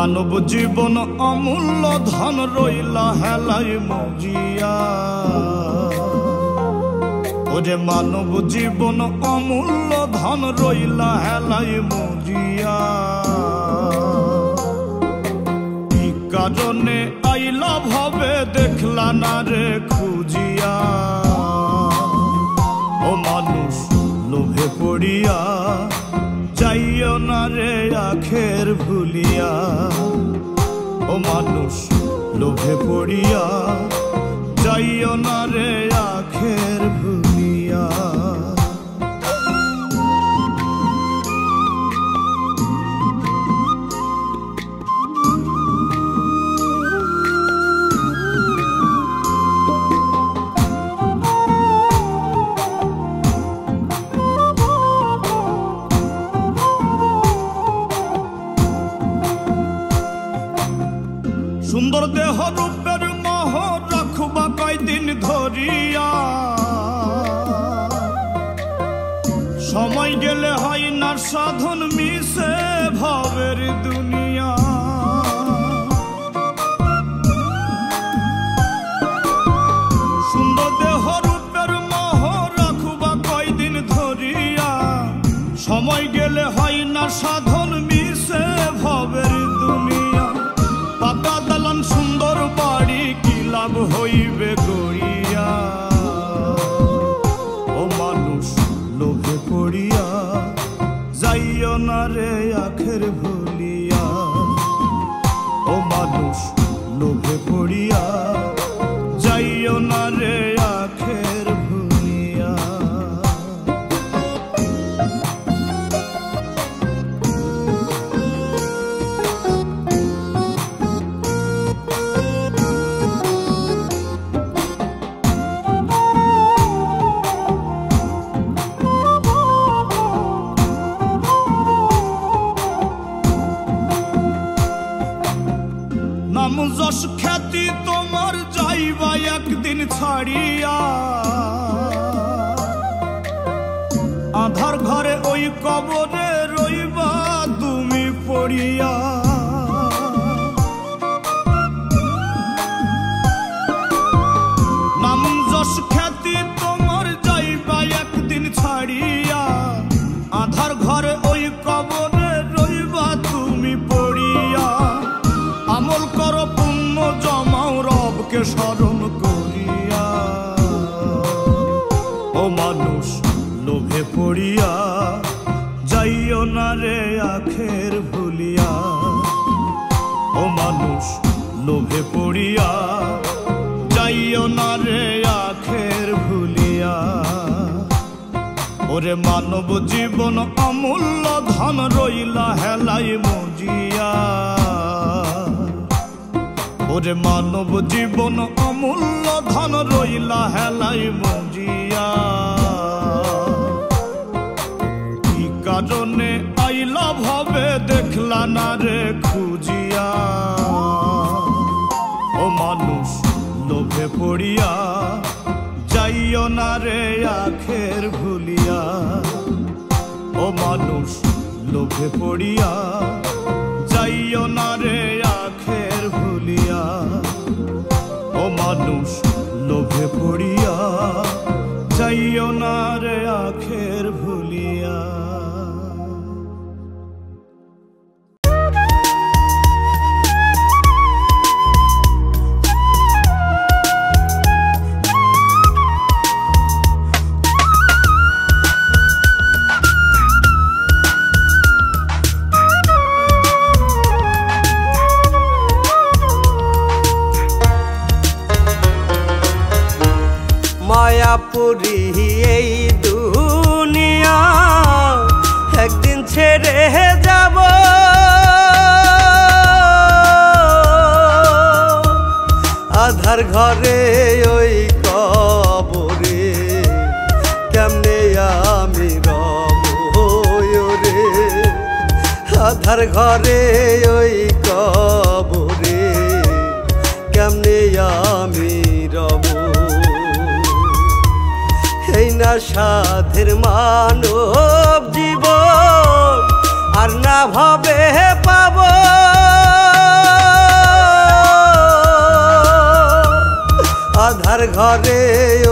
মানব জীবন অমূল্য ধন রইলা হেলাই মজিয়া। ওরে মানব জীবন অমূল্য ধন রইলা হেলাই মজিয়া। কি কারণে আইলা ভাবে দেখলা না রে খুঁজিয়া। ও মানুষ লোভে পড়িয়া যাইও না রে আখের ভুলিয়া। ও মানুষ লোভে পড়িয়া যাইও না রে আখের ভুলিয়া। সুন্দর দেহ রূপের মোহ রাখবা কয়দিন ধরিয়া। সময় গেলে হয় না সাধন মিশে ভাবের দুনিয়া। সুন্দর দেহ রূপের মোহ রাখবা কয়দিন ধরিয়া। সময় গেলে হয় না সাধন মিশে ভাবের দুনিয়া। পাকা দালান সুন্দর বাড়ি কি লাভ হইবে গড়িয়া। ও মানুষ লোভে পড়িয়া যাইও না রে আখের ভুলিয়া। ও মানুষ লোভে পড়িয়া যাইও না রে আখের ভুলিয়া। নাম যশ খ্যাতি তোমার যাইবা একদিন ছাড়িয়া। আধার ঘরে ওই কবরে রইবা তুমি পড়িয়া। নাম যশ খ্যাতি তোমার যাইবা একদিন ছাড়িয়া। আধার ঘরে ওই কবরে রইবা তুমি পড়িয়া। আমল করো পুণ্য জমাও রবকে স্মরণ করিয়া। ও মানুষ লোভে পড়িয়া যাইও না রে আখের ভুলিয়া। ও মানুষ লোভে পড়িয়া যাইও না রে আখের ভুলিয়া। ওরে মানব জীবন অমূল্য ধন রইলা হেলাই মজিয়া। ওরে মানব জীবন অমূল্য ধন রইলা হেলাই মজিয়া। কি কারণে আইলা ভাবে দেখলা না রে খুঁজিয়া। ও মানুষ লোভে পড়িয়া যাইও না রে আখের ভুলিয়া। ও মানুষ লোভে পড়িয়া যাইও না রে আখের ভুলিয়া। ও মানুষ লোভে পড়িয়া যাইও না রে আখের ভুলিয়া। মায়াপুরী এই দুনিয়া একদিন ছেড়ে যাব। আধার ঘরে ওই কবরে কেমনে আমি রব রে। আধার ঘরে ওই কবরে কেমনে আমি রব। এই না সাধের মানব জীবন আর না ভাবে পাবো। আধার ঘরে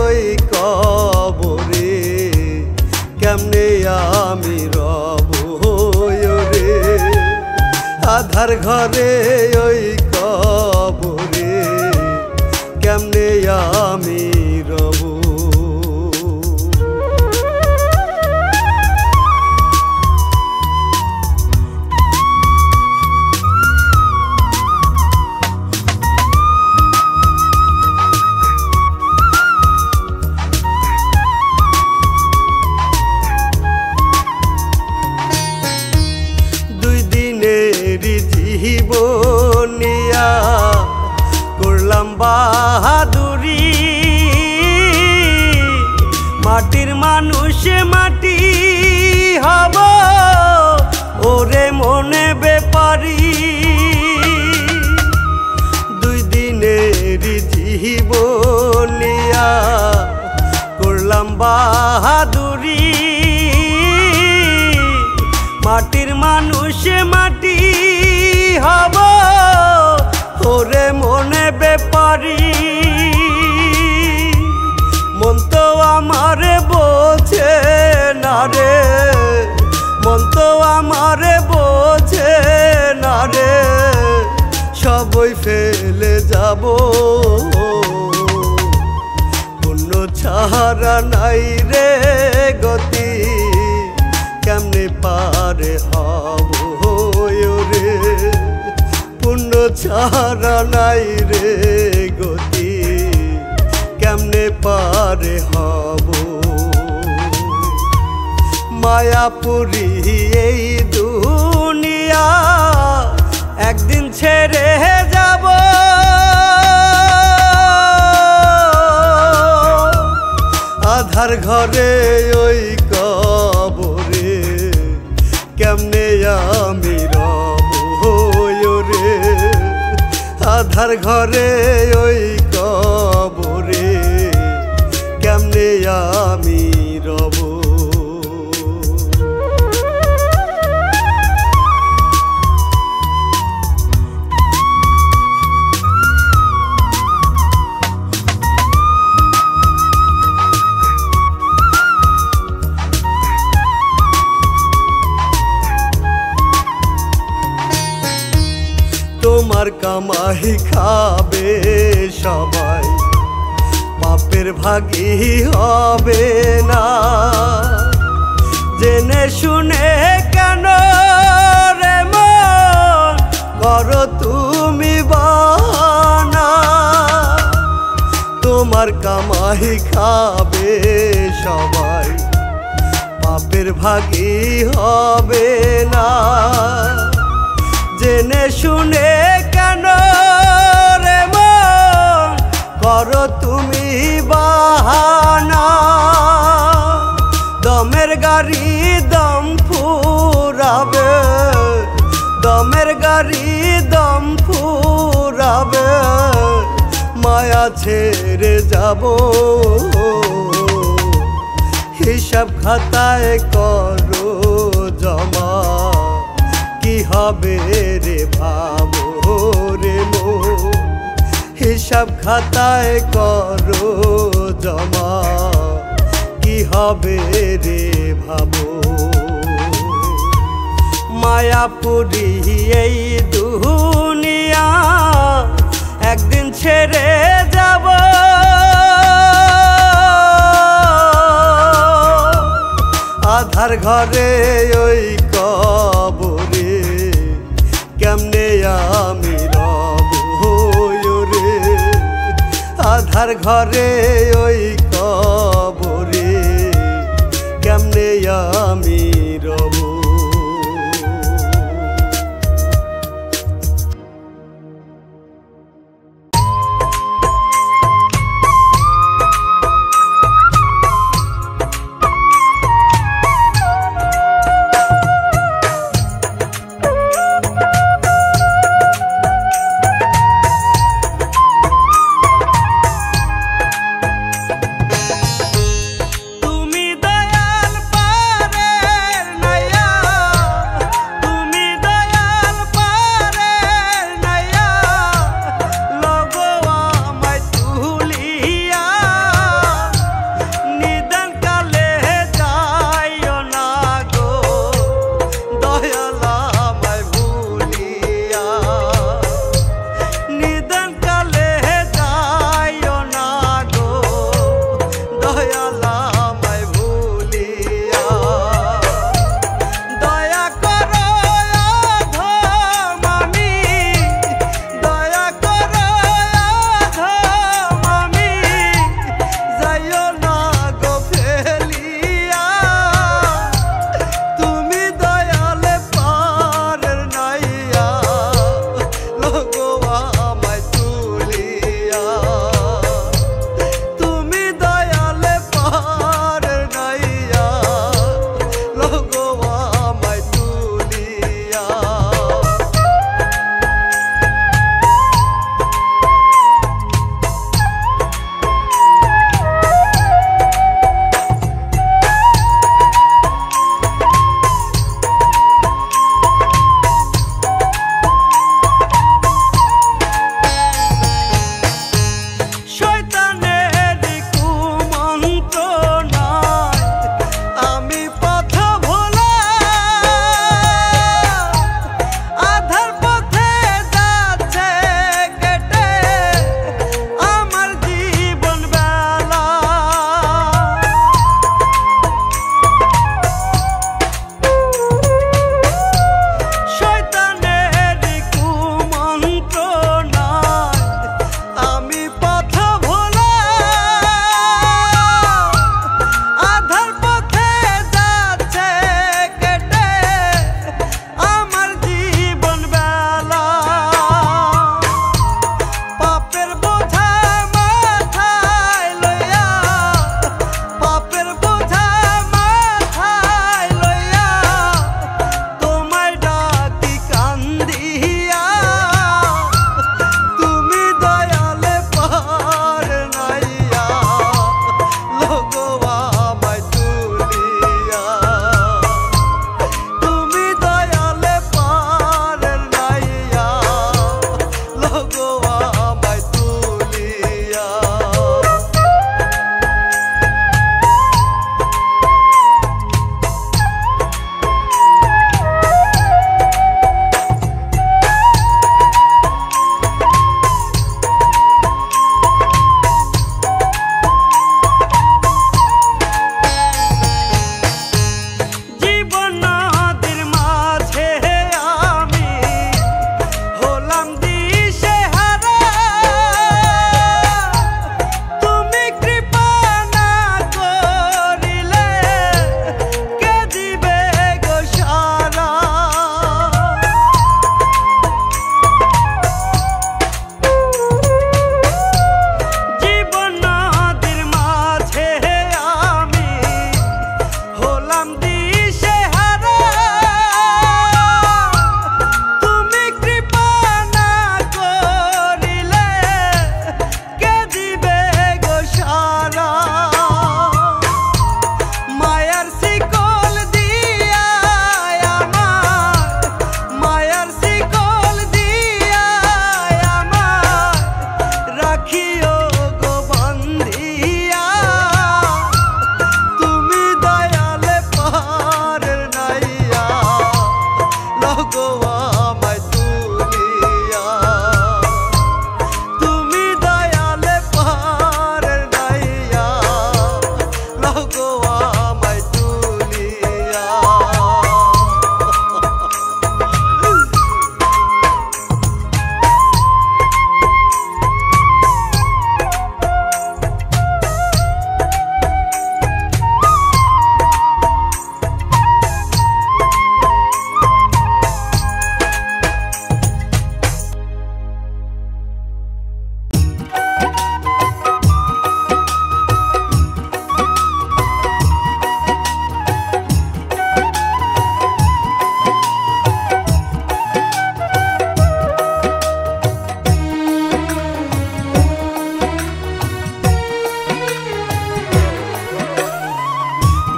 ওই কবরে কেমনে আমি রব রে। আধার ঘরে ওই কবরে কেমনে আমি রব। জীবনিয়া করলাম বাহাদুরি, মাটির মানুষ মাটি হব ওরে মনে বেপারি। দুই দিনের জীবনিয়া করলাম বাহাদুরি, মাটির মানুষ মাটি হব ওরে মনে বেপারি। মন তো আমারে বোঝে না রে, মন তো আমারে বোঝে না রে, সবই ফেলে যাব পুণ্য ছাড়া নাই রে গতি, কেমনে পারে হব রে। পুণ্য ছাড়া নাই রে গতি, কেমনে পারে হব। মায়াপুরী এই দুনিয়া একদিন ছেড়ে যাব, আধার ঘরে ওই কবরে কেমনে আমি রব রে। আধার ঘরে ওই কবরে কেমনে আমি রব। তোমার কামাই খাবে সবাই, পাপের ভাগী হবে না। জেনে শুনে কেন রে মন করো তুমি বাহানা। তোমার কামাই খাবে সবাই, পাপের ভাগী হবে না। জেনে শুনে কেন রে মন করো তুমি বাহানা। দমের গাড়ি দম ফুরাবে, দমের গাড়ি দম ফুরাবে, মায়া ছেড়ে যাব হিসাব খাতায় করো জমা। কি হবে রে ভাবো রে মো, হিসাব খাতায় করো জমা। কি হবে রে ভাবো। মায়াপুরী এই দুনিয়া একদিন ছেড়ে যাব, আধার ঘরে ওই কবরে কেমনে আমি রব রে। আধার ঘরে ওই কবরে কেমনে আমি রব।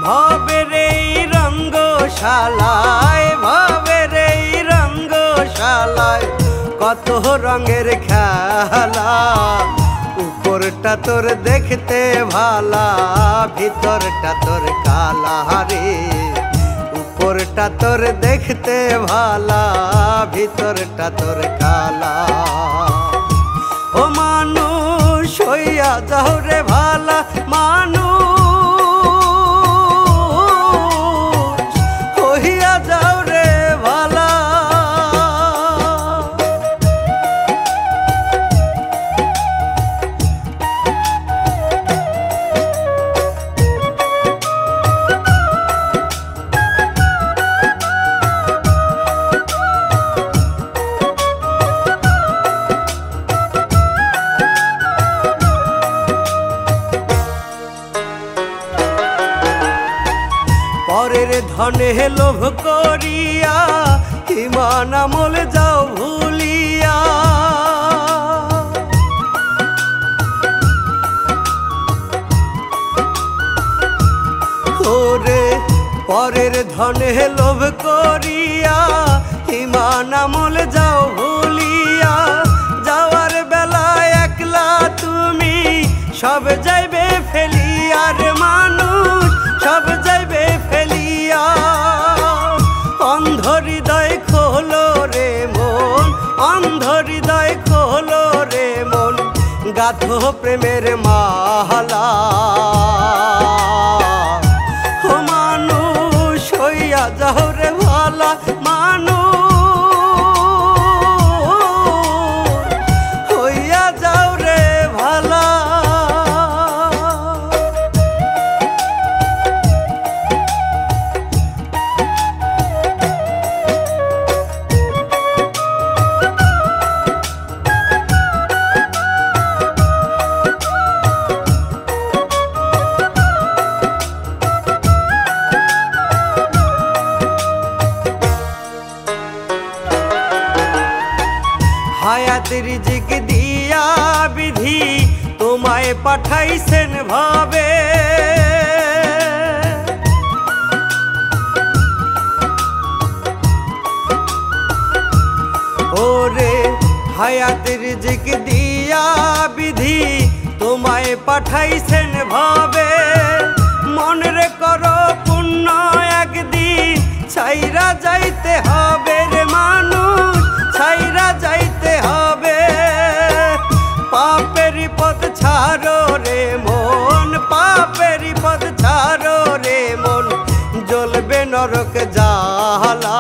ভবের এই রঙ্গশালায়, ভবের এই রঙ্গশালায় কত রঙের খেলা। উপরটা তোর দেখতে ভালা, ভিতরটা তোর কালা রে। উপরটা তোর দেখতে ভালা, ভিতরটা তোর কালা। ও মানুষ হইয়া যাও রে ভালা, মানুষ হইয়া যাও রে ভালা। পরের ধনে লোভ করিয়া ইমান আমল যাও ভুলিয়া। ওরে পরের ধনে লোভ করিয়া ইমান আমল যাও ভুলিয়া। যাওয়ার বেলায় একলা তুমি সব যাইবে ফেলিয়া রে মানুষ, সব যাইবে ফেলিয়া। অন্ধ হৃদয় খোলো রে মন, অন্ধ হৃদয় খোলো রে মন, গাঁথো প্রেমের মালা। ও মানুষ হইয়া যাও রে ভালা, মানুষ হইয়া যাও রে ভালা। হায়াত রিজিক দিয়া বিধি তোমায় পাঠাইছেন ভাবে। ওরে হায়াত রিজিক দিয়া বিধি তোমায় পাঠাইছেন ভাবে। মনে করো পুণ্য একদিন ছাইরা যাইতে হবে রে মানুষ, ছাইরা যাইতে হবে। পাপের পথ ছাড়ো রে মন, পাপের পথ ছাড়ো রে মন, জ্বলবে নরক জ্বালা।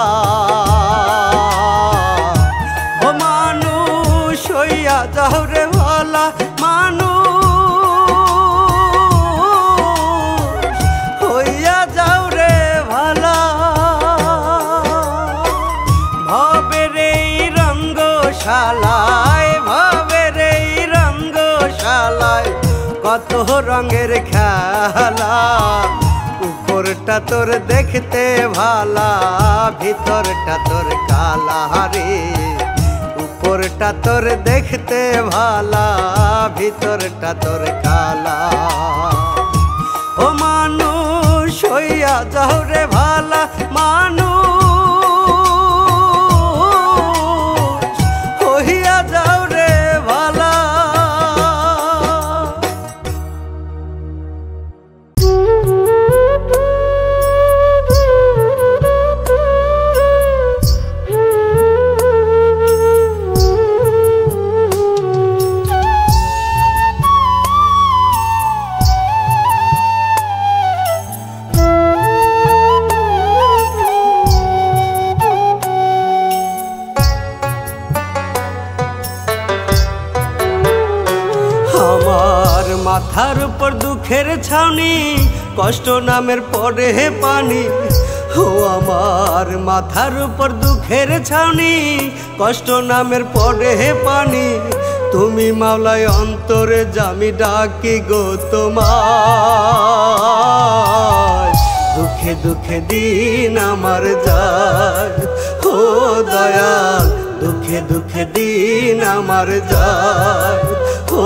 ও মানুষ হইয়া যাও রে ভালা, মানুষ হইয়া যাও রে ভালা। ভবের এই রঙ্গশালায়, ভবের এই রঙ্গশালায় কত রঙের খেলা। উপরটা তোর দেখতে ভালা, ভিতরটা তোর কালা রে। উপরটা তোর দেখতে ভালা, ভিতরটা তোর কালা। ও মানুষ হইয়া যাও রে ভালা, মানুষ হইয়া যাও রে ভালা। মাথার উপর দুঃখের ছাউনি, কষ্ট নামের পরে পানি। ও আমার মাথার উপর দুঃখের ছাউনি, কষ্ট নামের পরে পানি। তুমি মাওলায় অন্তরে জামি ডাকি গো তোমায়। দুঃখে দুঃখে দিন আমার যায়, ও দয়াল দুঃখে দুঃখে দিন আমার যায়। ও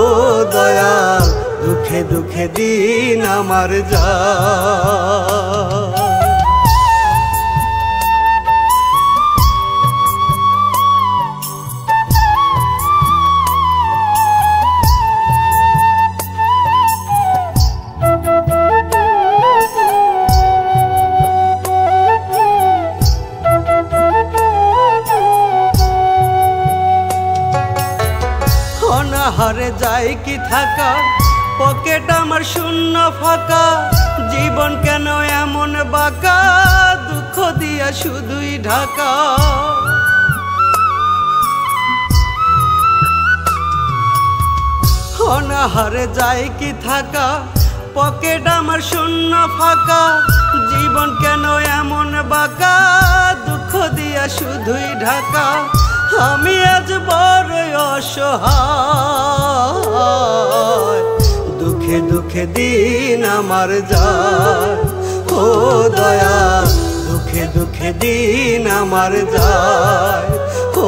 দয়াল দুঃখে দুঃখে দিন আমার যায়। যায় কি থাকা, পকেট আমার শূন্য ফাঁকা, জীবন কেন এমন বাঁকা, দুঃখ দিয়া শুধুই ঢাকা। অনাহারে যায় কি থাকা, পকেট আমার শূন্য ফাঁকা, জীবন কেন এমন বাঁকা, দুঃখ দিয়া শুধুই ঢাকা। আমি আজ বড়ই অসহায়, দুঃখে দুঃখে দিন আমার যায়, ও দয়া দুঃখে দুঃখে দিন আমার যায়, ও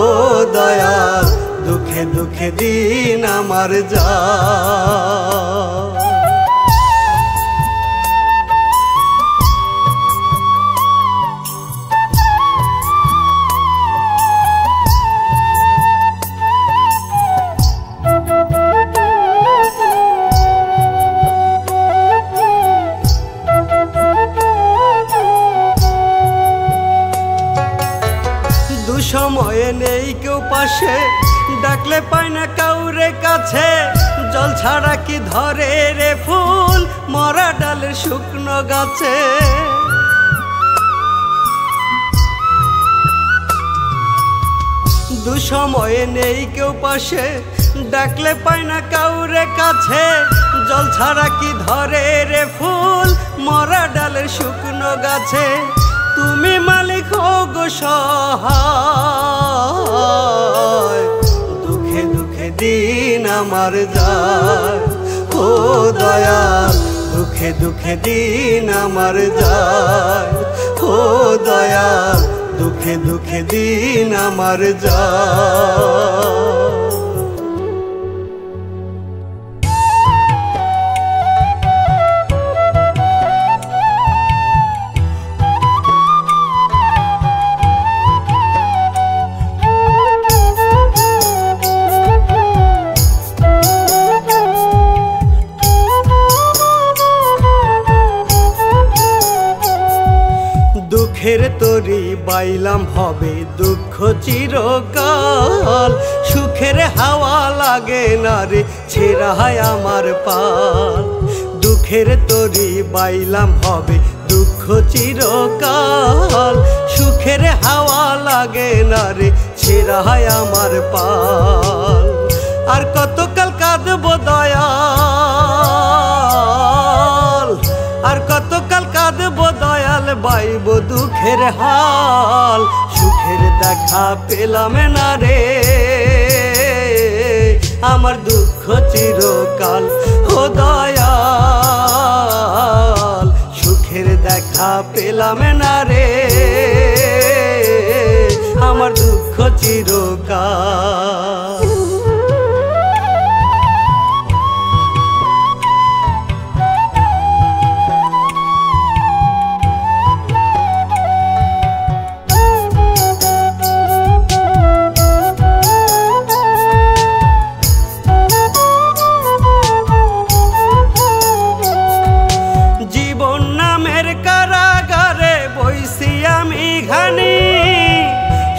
দয়া দুঃখে দুঃখে দিন আমার যায়। সময়ে নেই কেউ পাশে, ডাকলে পাই না কাউরে কাছে, জল ছাড়া কি ধরে রে ফুল মরা ডালের শুকনো গাছে। দুসময়ে নেই কেউ পাশে, ডাকলে পাই না কাউরে কাছে, জল ছাড়া কি ধরে রে ফুল মরা ডালের শুকনো গাছে। তুমি মালিক হো গো সহায়, দুঃখে দুঃখে দিন আমার যায়, ও দয়া দুঃখে দুঃখে দিন আমার যায়, ও দয়া দুঃখে দুঃখে দিন আমার যায়। দুঃখের তরি বাইলাম হবে দুঃখ চিরকাল, সুখের হাওয়া লাগে না রে ছেড়ায় আমার পাল। দুঃখের তরি বাইলাম হবে দুঃখ চিরকাল, সুখের হাওয়া লাগে না রে ছেড়ায় আমার পাল। আর কতকাল কাঁদবো দয়াল, আর কতকাল কাঁদবো দয়াল, বাইব দুঃখের হাল, সুখের দেখা পেলাম না রে আমার দুঃখ চিরকাল, ও দয়াল সুখের দেখা পেলাম না রে আমার দুঃখ চিরকাল।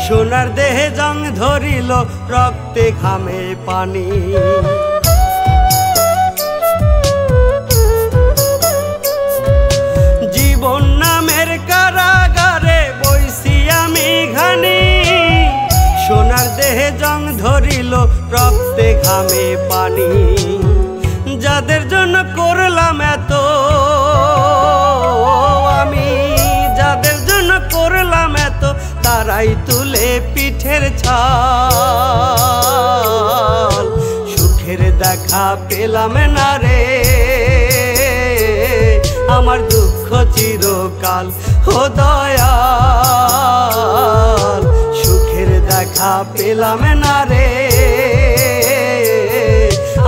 সোনার দেহে জং ধরিল রক্তে ঘামে পানি, জীবন নামের কারাগারে বইছি আমি ঘানি। সোনার দেহে জং ধরিল রক্তে ঘামে পানি, যাদের জন্য করলাম এত আমি, যাদের জন্য করলাম এত, তারাই তুলে পিঠের ছাল। সুখের দেখা পেলাম না রে আমার দুঃখ চিরকাল, ও দয়াল সুখের দেখা পেলাম না রে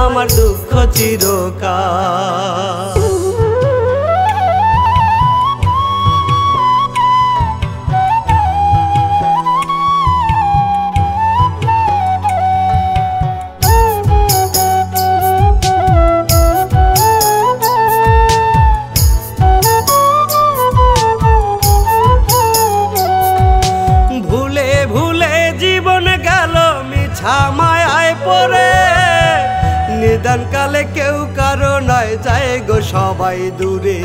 আমার দুঃখ চিরকাল। নিদান কালে কেউ কারো নয়, যায় গো সবাই দূরে।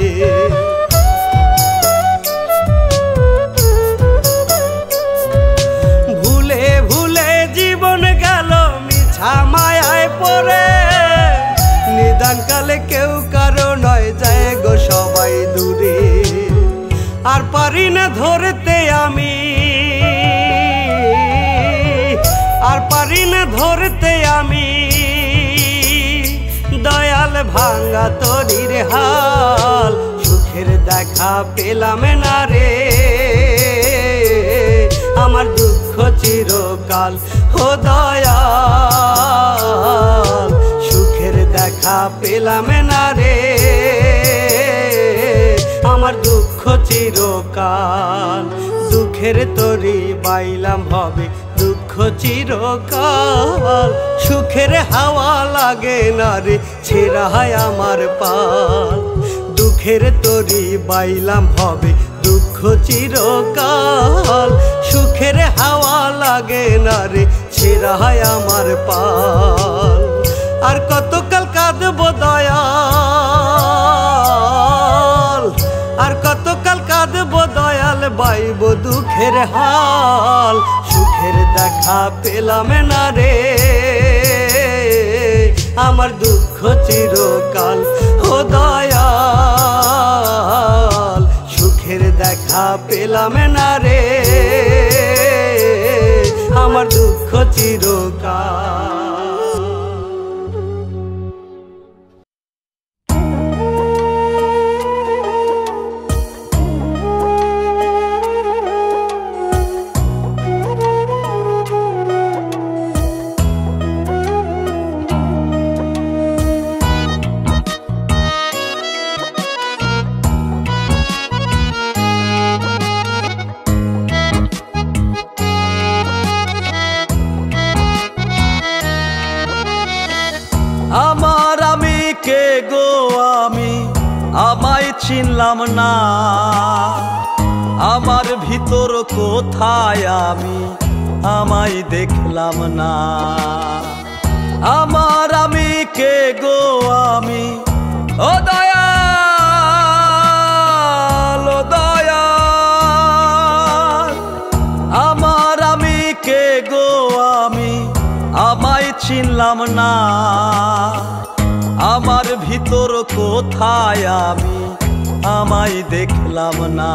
ভুলে ভুলে জীবন গেল মিছা মায়ায় পড়ে, নিদান কালে কেউ কারো নয়, যায় গো সবাই দূরে। আর পারি না ধরতে আমি, আর পারি না ধরতে আমি, দয়াল ভাঙা তরির হাল। সুখের দেখা পেলাম না রে, আমার দুঃখ চিরকাল। ও দয়াল সুখের দেখা পেলাম না রে, আমার দুঃখ চিরকাল। দুঃখের তরি বাইলাম হবে দুঃখ চিরকাল। সুখের হাওয়া লাগে না রে, ছেড়ায় আমার পাল। দুঃখের তরি বাইলাম হবে দুঃখ চিরকাল। সুখের হাওয়া লাগে না রে, ছেড়ায় আমার পাল। আর কতকাল কাঁদবো দয়াল, আর কতকাল কাঁদবো দয়াল, বাইব দুঃখের হাল। সুখের দেখা পেলাম না রে, আমার দুঃখ চিরকাল। ও দয়াল সুখের দেখা পেলাম না রে, আমার দুঃখ চিরকাল। আমার আমি কে গো আমি, আমায় চিনলাম না। আমার ভিতর কোথায় আমি, আমায় দেখলাম না। আমার আমি কে গো আমি, ও দয়াল ও দয়াল। আমার আমি কে গো আমি, আমায় চিনলাম না। আমার ভিতর কোথায় আমি, আমায় দেখলাম না।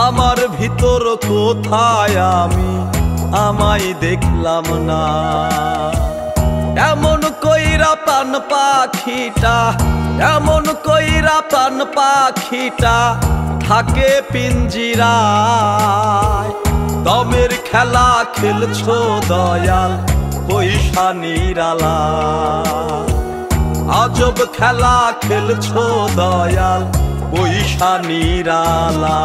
আমার ভিতর কোথায় আমি, আমায় দেখলাম না। এমন কইরা প্রাণ পাখিটা, এমন কইরা প্রাণ পাখিটা থাকে পিঞ্জিরায়। দমের খেলা খেলছো দয়াল পয়সা নিরালা। আজব খেলা খেলছো দয়াল পয়সা নিরালা।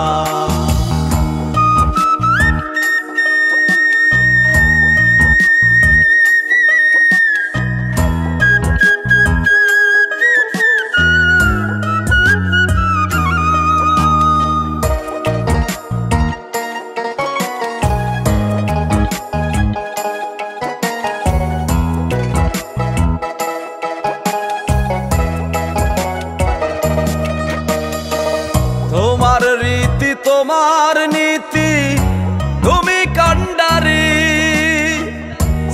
তোমার রীতি তোমার নীতি তুমি কান্ডারি।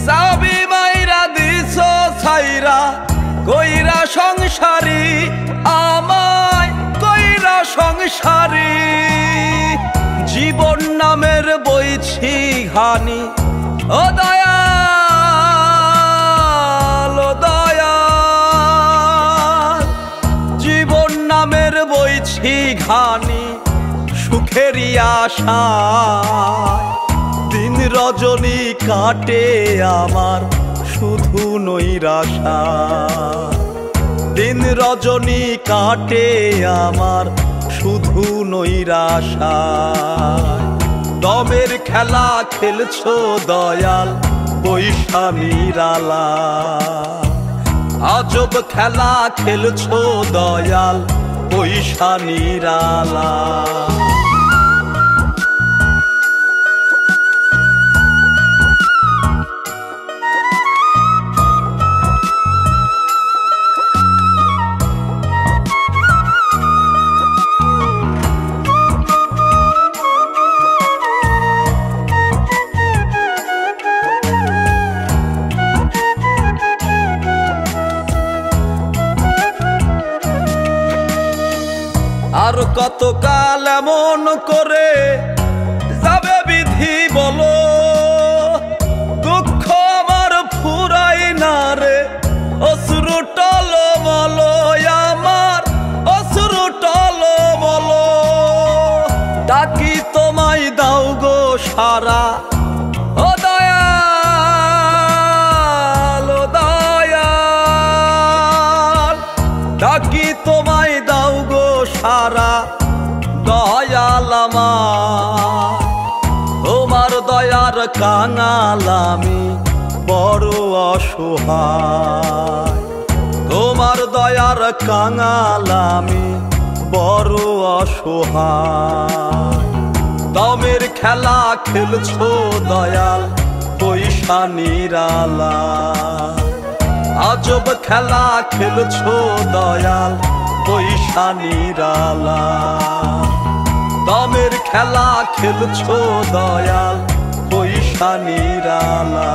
সাবি মাইরা দিছো ছাইরা কইরা সংসারী, আমায় কইরা সংসারী। জীবন নামের বইছি ঘানি, ও দয়াল ও দয়াল। জীবন নামের বইছি ঘানি, সুখেরই আশায়। দিন রজনী কাটে আমার শুধু নৈরাশা। দিন রজনী কাটে আমার শুধু নৈরাশা। দমের খেলা খেলছো দয়াল পয়সা নিরালা। আজব খেলা খেলছো দয়াল পয়সা নিরালা। কতকাল এমন করে যাবে বিধি বলো, দুঃখ আমার ফুরাই না রে অশ্রু টলমল, আমার অশ্রু টলমল। ডাকি তোমায় দাও গো সারা, ও দয়াল ও দয়াল, ডাকি তোমায় দাও গো সারা দয়াল আমার। তোমার দয়ার কাঙাল আমি বড় অসহায়, তোমার দয়ার কাঙাল আমি বড় অসহায়। দমের খেলা খেলছো দয়াল পয়সা নিরালা, আজব খেলা খেলছো দয়াল পয়সা নিরালা। দমের খেলা খেলছো দয়াল পয়সা নিরালা,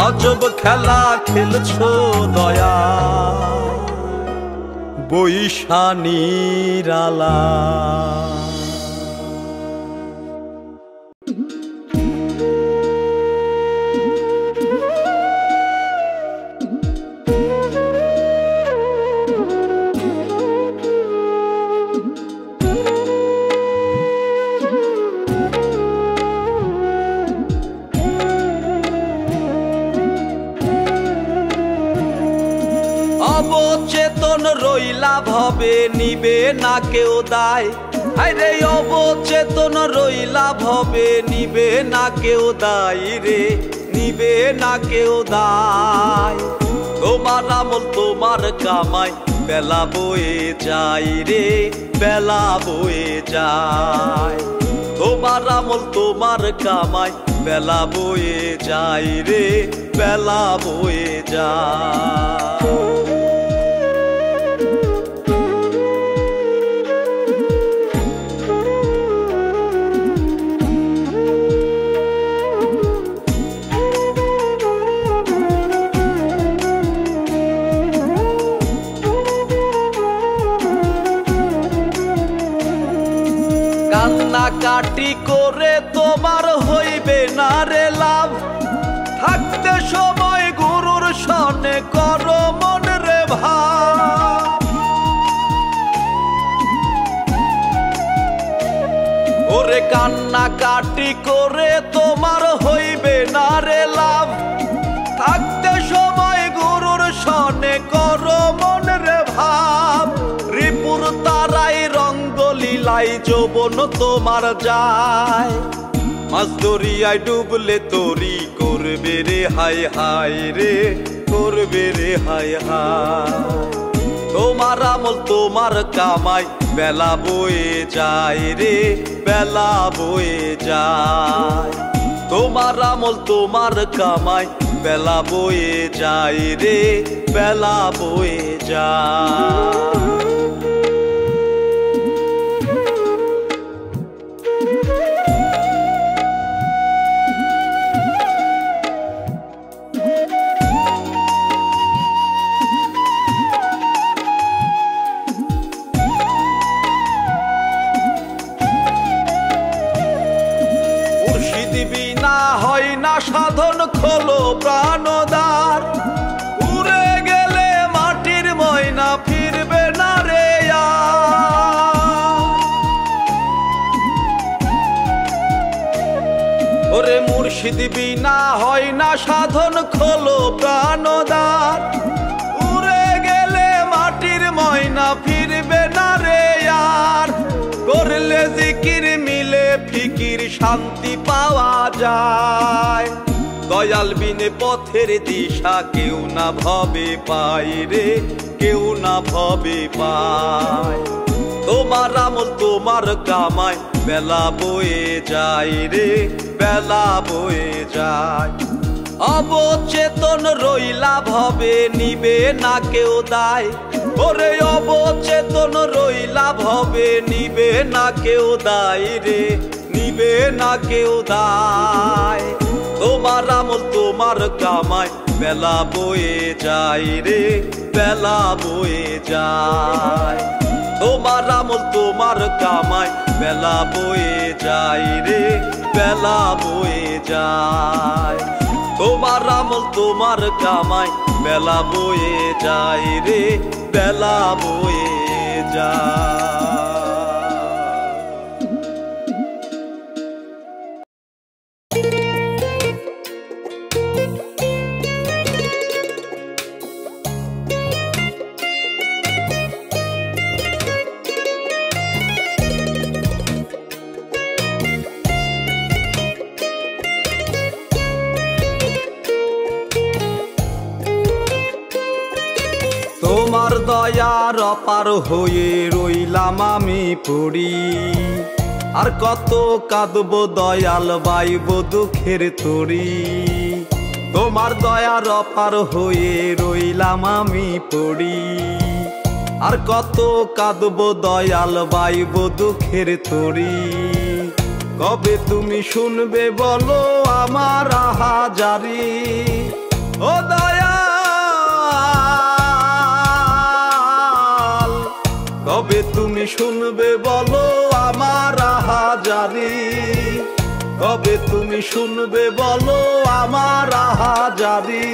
আজব খেলা খেলছো দয়াল পয়সা নিরালা। অবচেতন রইলা ভবে নিবে না কেউ দায়, আরে অবচেতন রইলা ভবে নিবে না কেউ দায় রে, নিবে না কেউ দায়। তোমার আমল তোমার কামাই বেলা বয়ে যায় রে, বেলা বয়ে যায়। তোমার আমল তোমার কামাই বেলা বয়ে যায় রে, বেলা বয়ে যায়। কান্নাকাটি করে তোমার হইবে না রে লাভ, থাকতে সময় গুরুর সনে করো মন রে ভাব। ওরে কান্নাকাটি করে তোমার হইবে না রে লাভ, থাকতে সময় গুরুর সনে করো মন রে ভাব। রিপুর তারাই রঙ্গ লীলাই যৌবন তোমার যায়, মাছ দরিয়ায় ডুবলে তরি করবে রে হায় হায় রে, করবে রে হায় হায়। তোমার আমল তোমার কামাই বেলা বয়ে যায় রে, বেলা বয়ে যায়। তোমার আমল তোমার কামাই বেলা বয়ে যায় রে, বেলা বয়ে যায়। সাধন খোলো প্রাণদার, উড়ে গেলে মাটির ময়না ফিরবে না রে ওরে। মুর্শিদ বিনা হয় না সাধন খোলো প্রাণদার, উড়ে গেলে মাটির ময়না ফিরবে না রে আর। করলে জিকির মিলে ফিকির শান্তি পাওয়া যায়, দয়াল বিনে পথের দিশা কেউ না ভবে পায় রে, কেউ না ভবে পায়। তোমার আমল তোমার কামাই বেলা বয়ে যায় রে, বেলা বয়ে যায়। অবচেতন রইলা ভবে নিবে না কেউ দায়, ওরে অবচেতন রইলা ভবে নিবে না কেউ দায় রে, নিবে না কেউ দায়। তোমার আমল তোমার কামাই বেলা বয়ে যায় রে, বেলা বয়ে যায়। তোমার আমল তোমার কামাই বেলা বয়ে যায় রে, বেলা বয়ে যায়। তোমার আমল তোমার কামাই বেলা বয়ে যায় রে, বেলা বয়ে যায়। তোমার দয়ার অপার হয়ে রইলাম আমি পড়ি, আর কত কাঁদব দয়াল বাইব দুঃখের তরি। তোমার দয়ার অপার হয়ে রইলাম আমি পড়ি, আর কত কাঁদব দয়াল বাইব দুঃখের তরি। কবে তুমি শুনবে বলো আমার আহাজারি, ও দয়া কবে তুমি শুনবে বলো আমার আহাজারি, কবে তুমি শুনবে বলো আমার আহাজারি।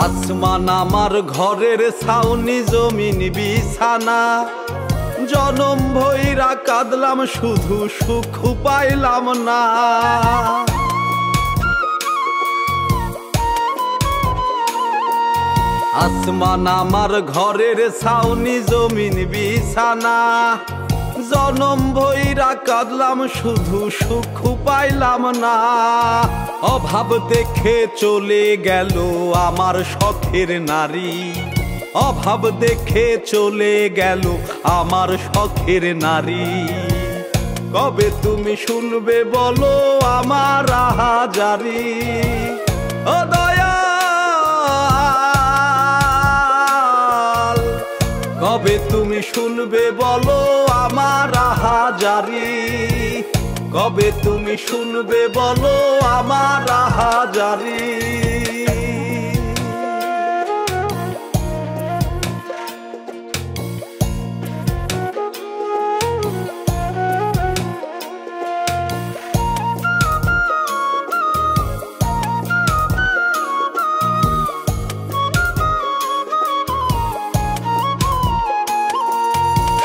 আসমান আমার ঘরের ছাউনি, জমিন বিছানা, জনম ভৈরা কাঁদলাম শুধু সুখ পাইলাম না। আসমান আমার ঘরের ছাউনি, জমিন বিছানা, জনম ভৈরা কাঁদলাম শুধু সুখ পাইলাম না। অভাব দেখে চলে গেল আমার শখের নারী, অভাব দেখে চলে গেল আমার শখের নারী। কবে তুমি শুনবে বলো আমার আহাজারি, ও দয়াল কবে তুমি শুনবে বলো আমার আহাজারি, কবে তুমি শুনবে বলো আমার আহাজারি।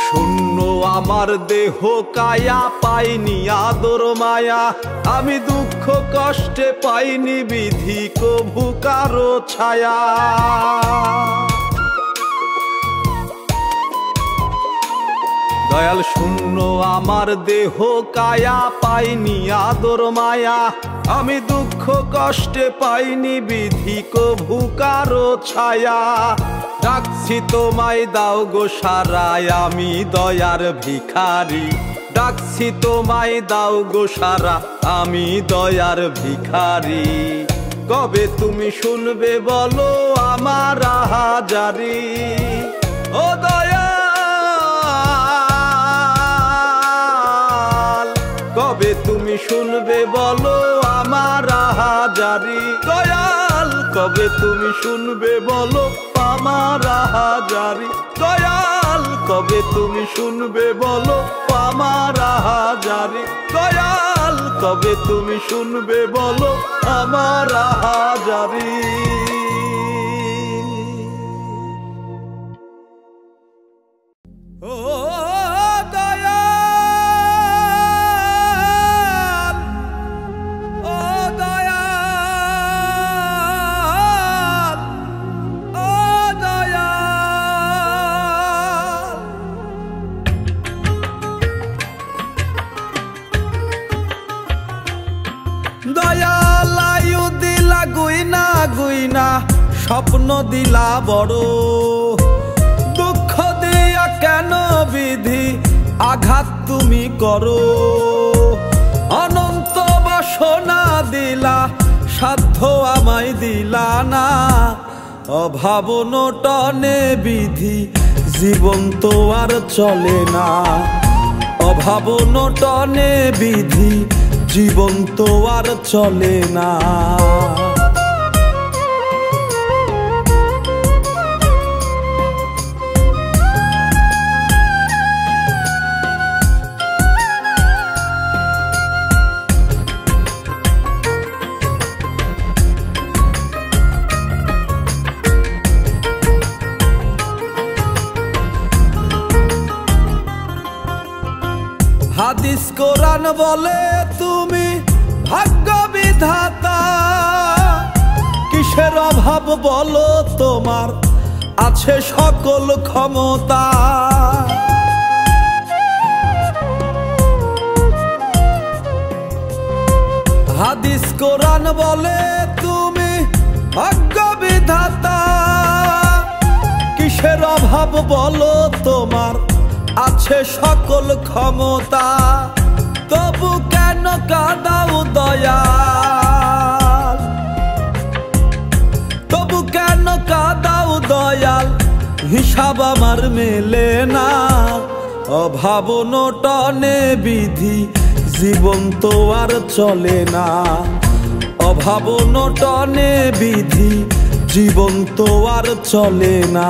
শূন্য আমার দেহ কায়া, পাইনি আদর মায়া, আমি দুঃখ কষ্টে পাইনি বিধি কভু কারো ছায়া। দয়াল শূন্য আমার দেহ কায়া, পাইনি আদর মায়া, আমি দুঃখ কষ্টে পাইনি বিধি কভু কারো ছায়া। ডাকছি তোমায় দাও গো সারায়, আমি দয়ার ভিখারি, ডাকছি তোমায় দাও গো সারা, আমি দয়ার ভিখারি। কবে তুমি শুনবে বলো আমার আহাজারি, ও দয়াল কবে তুমি শুনবে বলো আমার আহাজারি। দয়াল কবে তুমি শুনবে বলো আমার আহাজারি, দয়াল কবে তুমি শুনবে বলো আমার আহাজারি, দয়াল কবে তুমি শুনবে বলো আমার আহাজারি। ও দয়াল, ও দয়াল, ও দয়াল। দয়াল আয়ু দিলা গুইনা গুইনা, স্বপ্ন দিলা বড়, দুঃখ দিয়া কেন বিধি আঘাত তুমি করো। অনন্ত বাসনা দিলা সাধ্য আমায় দিলা না, অভাব নটনে বিধি জীবন তো আর চলে না। অভাব নটনে বিধি জীবন তো আর চলে না। হাদিস কোরআন বলে তুমি ভাগ্য বিধাতা, কিসের অভাব বলো তোমার আছে সকল ক্ষমতা। হাদিস কোরআন বলে তুমি ভাগ্য বিধাতা, কিসের অভাব বলো তোমার আছে সকল ক্ষমতা। তবু কেন কাঁদাও দয়াল, তবু কেন কাঁদাও দয়াল, হিসাব আমার মেলে না। অভাব নটনে বিধি জীবন তো আর চলে না। অভাব নটনে বিধি জীবন তো আর চলে না।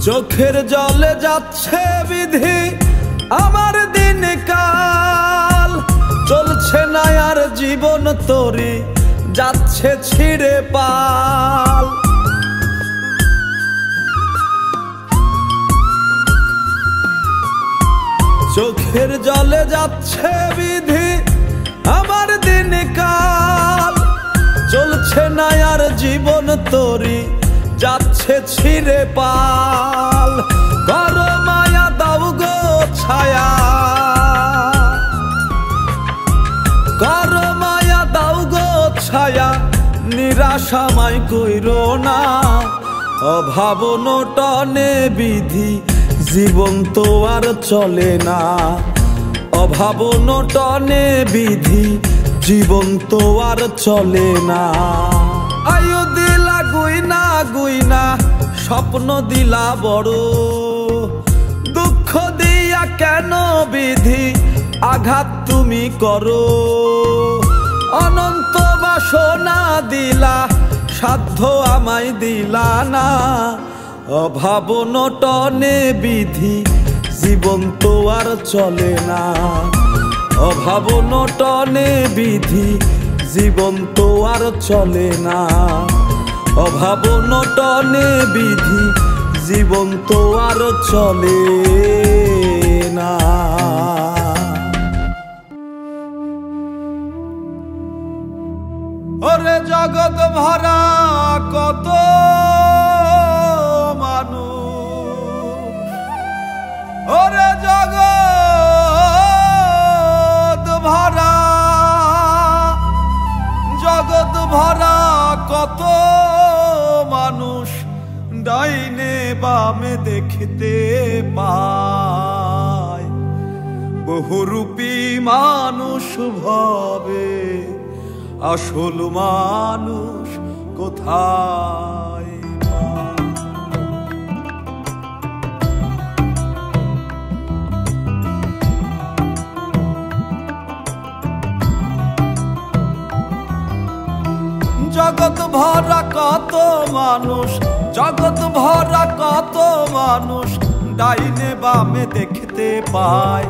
চোখের জলে যাচ্ছে বিধি আমার দিন কাল, চলছে না আর জীবন তরি যাচ্ছে ছিঁড়ে পাল। চোখের জলে যাচ্ছে বিধি আমার দিন কাল, চলছে না আর জীবন তরি যাচ্ছে ছিঁড়ে পাল। কর মায়া দাও গো ছায়া, কর মায়া দাও গো ছায়া, নিরাশামাই কইরো না। অভাব নটনে বিধি জীবন তো আর চলে না। অভাব নটনে বিধি জীবন তো আর চলে না। আয়ু দিলা গুইনা গুইনা স্বপ্ন দিলা বড়, দুঃখ দিয়া কেন বিধি আঘাত তুমি করো। অনন্ত বাসনা দিলা সাধ্য আমায় দিলা না। অভাব নটনে বিধি জীবন তো আর চলে না। অভাব নটনে বিধি জীবন তো আর চলে না। অভাব নটনে বিধি জীবন তো আর চলে না। ওরে জগৎ ভরা কত মানুষ, ওরে জগৎ ভরা, জগৎ ভরা কত মানুষ ডাইনে বামে দেখতে পায়। বহুরূপী মানুষ ভাবে আসল মানুষ কোথায় পায়। জগৎ ভরা কত মানুষ, জগৎ ভরা কত মানুষ ডাইনে বামে দেখতে পায়।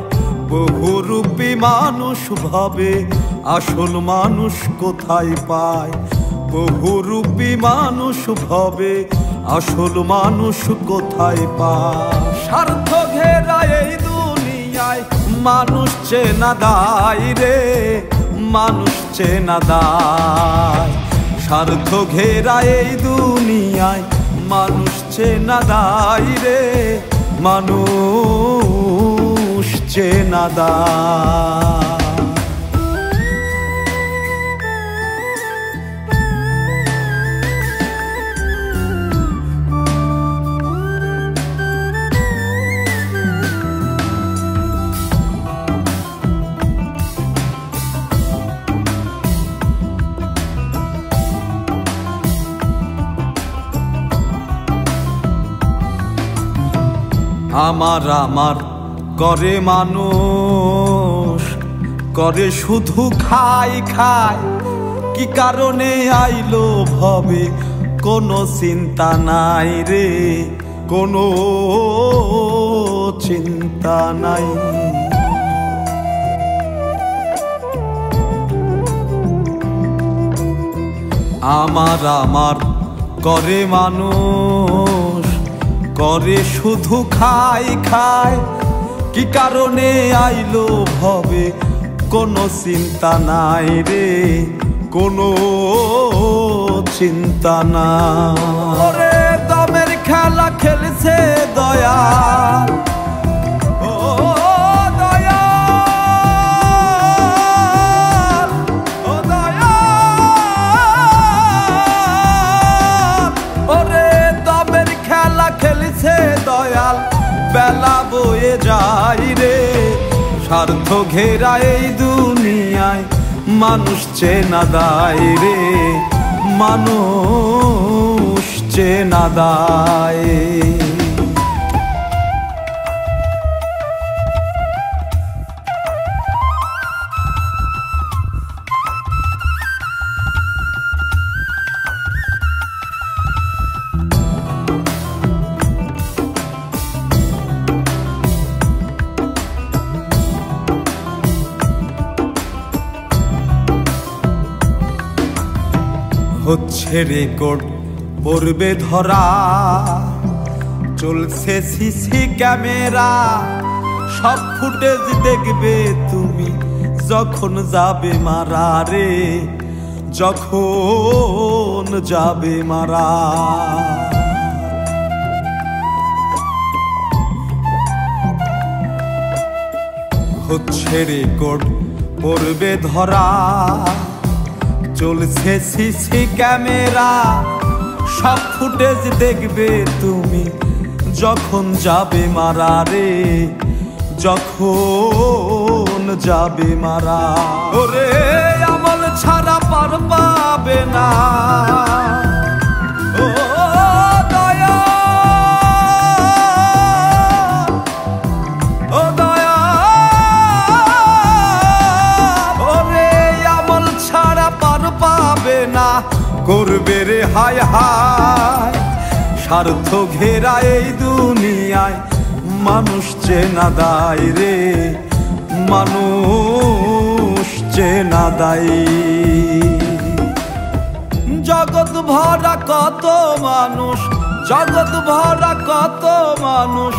বহুরূপী মানুষ ভাবে আসল মানুষ কোথায় পায়। বহুরূপী মানুষ ভাবে আসল মানুষ কোথায় পায়। স্বার্থ ঘেরা এই দুনিয়ায় মানুষ চেনা দায় রে, মানুষ চেনা দায়। স্বার্থ ঘেরা এই দুনিয়ায় মানুষ চেনা দায় রে, মানুষ চেনা দায়। আমার আমার করে মানুষ, করে শুধু খাই খাই, কি কারণে আইলো ভবে কোনো চিন্তা নাই রে, কোনো চিন্তা নাই। আমার আমার করে মানুষ, করে শুধু খাই খাই, কি কারণে আইলো ভবে কোনো চিন্তা নাই রে, কোনো চিন্তা নাই। ওরে দমের খেলা খেলছে দয়াল, ও দয়াল, ও দয়াল, ওরে দমের খেলা খেলছে দয়াল, বেলা বয়ে যায় রে, স্বার্থ ঘেরা এই দুনিয়ায় মানুষ চেনা দায় রে, মানুষ চেনা দায়। হচ্ছে রেকর্ড পড়বে ধরা, চলছে সিসি ক্যামেরা, সব ফুটেজ দেখবে তুমি যখন যাবে মারা রে, যখন যাবে মারা। হচ্ছে রেকর্ড পড়বে ধরা, চলছে সিসি ক্যামেরা, সব ফুটেজ দেখবে তুমি যখন যাবে মারা রে, যখন যাবে মারা। ওরে আমল ছাড়া পার পাবে না, ও দয়া, ও দয়া, ওরে আমল ছাড়া পার পাবে না, করবে রে হায় হায়, স্বার্থ ঘেরা এই দুনিয়ায় মানুষ চেনা দায় রে, মানুষ চেনা দায়। জগৎ ভরা কত মানুষ, জগৎ ভরা কত মানুষ,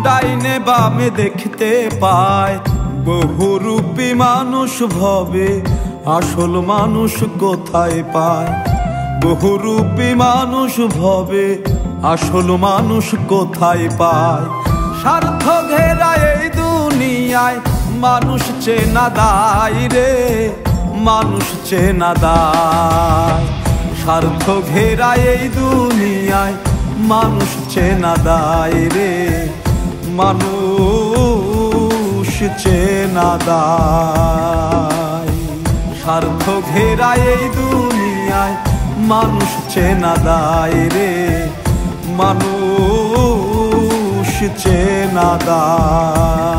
ডাইনে বামে দেখতে পায়, বহুরূপী মানুষ ভবে আসল মানুষ কোথায় পায়, বহুরূপী মানুষ ভবে আসল মানুষ কোথায় পায়। স্বার্থ ঘেরা এই দুনিয়ায় মানুষ চেনা দায় রে, মানুষ চেনা দায়। স্বার্থ ঘেরা এই দুনিয়ায় মানুষ চেনা দায় রে, মানুষ চেনা দায়। স্বার্থ ঘেরা এই দুনিয়ায় মানুষ চেনা দায় রে, মানুষ চেনা দায়।